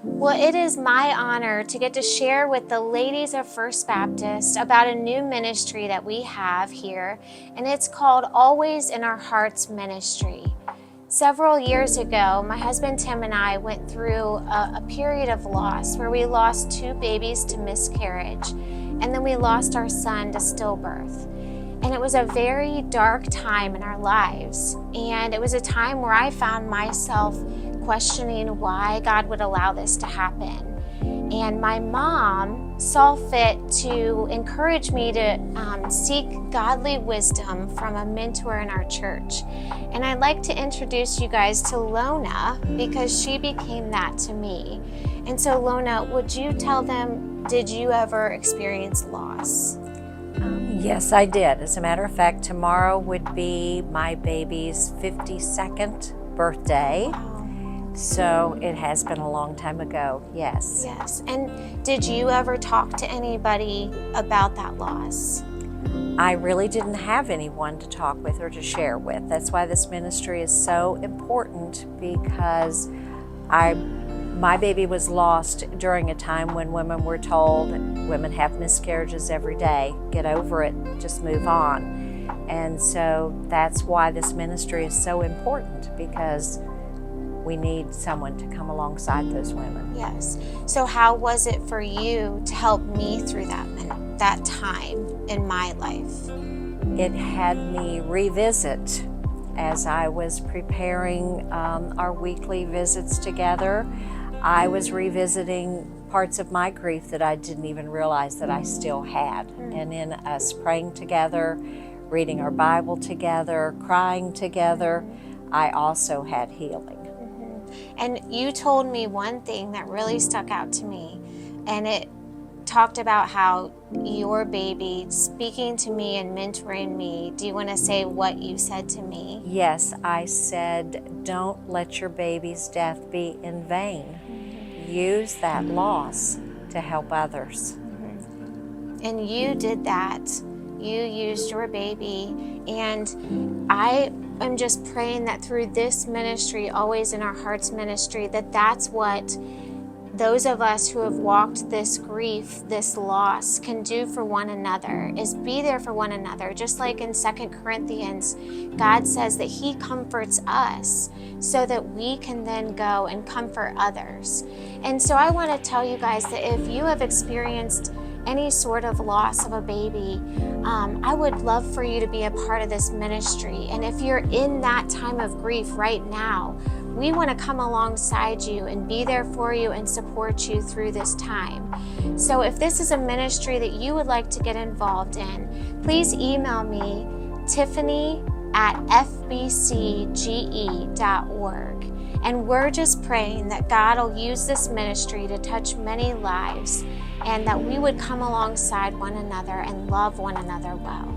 Well, it is my honor to get to share with the ladies of First Baptist about a new ministry that we have here, and it's called Always in Our Hearts Ministry. Several years ago, my husband Tim and I went through a period of loss where we lost 2 babies to miscarriage, and then we lost our son to stillbirth. And it was a very dark time in our lives, and it was a time where I found myself questioning why God would allow this to happen. And my mom saw fit to encourage me to seek godly wisdom from a mentor in our church. And I'd like to introduce you guys to Lona because she became that to me. And so Lona, would you tell them, did you ever experience loss? Yes, I did. As a matter of fact, tomorrow would be my baby's 52nd birthday. Wow. So it has been a long time ago, yes. Yes. And did you ever talk to anybody about that loss? I really didn't have anyone to talk with or to share with. That's why this ministry is so important, because my baby was lost during a time when women were told women have miscarriages every day, get over it, just move on. And so that's why this ministry is so important, because we need someone to come alongside those women. Yes. So how was it for you to help me through that time in my life? It had me revisit as I was preparing our weekly visits together. I was revisiting parts of my grief that I didn't even realize that I still had. And in us praying together, reading our Bible together, crying together, I also had healing. And you told me one thing that really stuck out to me, and it talked about how your baby speaking to me and mentoring me. Do you want to say what you said to me? Yes, I said, don't let your baby's death be in vain. Use that loss to help others. And you did that. You used your baby, and I'm just praying that through this ministry, Always in Our Hearts ministry, that's what those of us who have walked this grief, this loss, can do for one another, is be there for one another. Just like in 2 Corinthians, God says that He comforts us so that we can then go and comfort others. And so I want to tell you guys that if you have experienced any sort of loss of a baby, I would love for you to be a part of this ministry. And if you're in that time of grief right now, we want to come alongside you and be there for you and support you through this time. So if this is a ministry that you would like to get involved in, please email me, tiffany@fbcge.org. And we're just praying that God will use this ministry to touch many lives, and that we would come alongside one another and love one another well.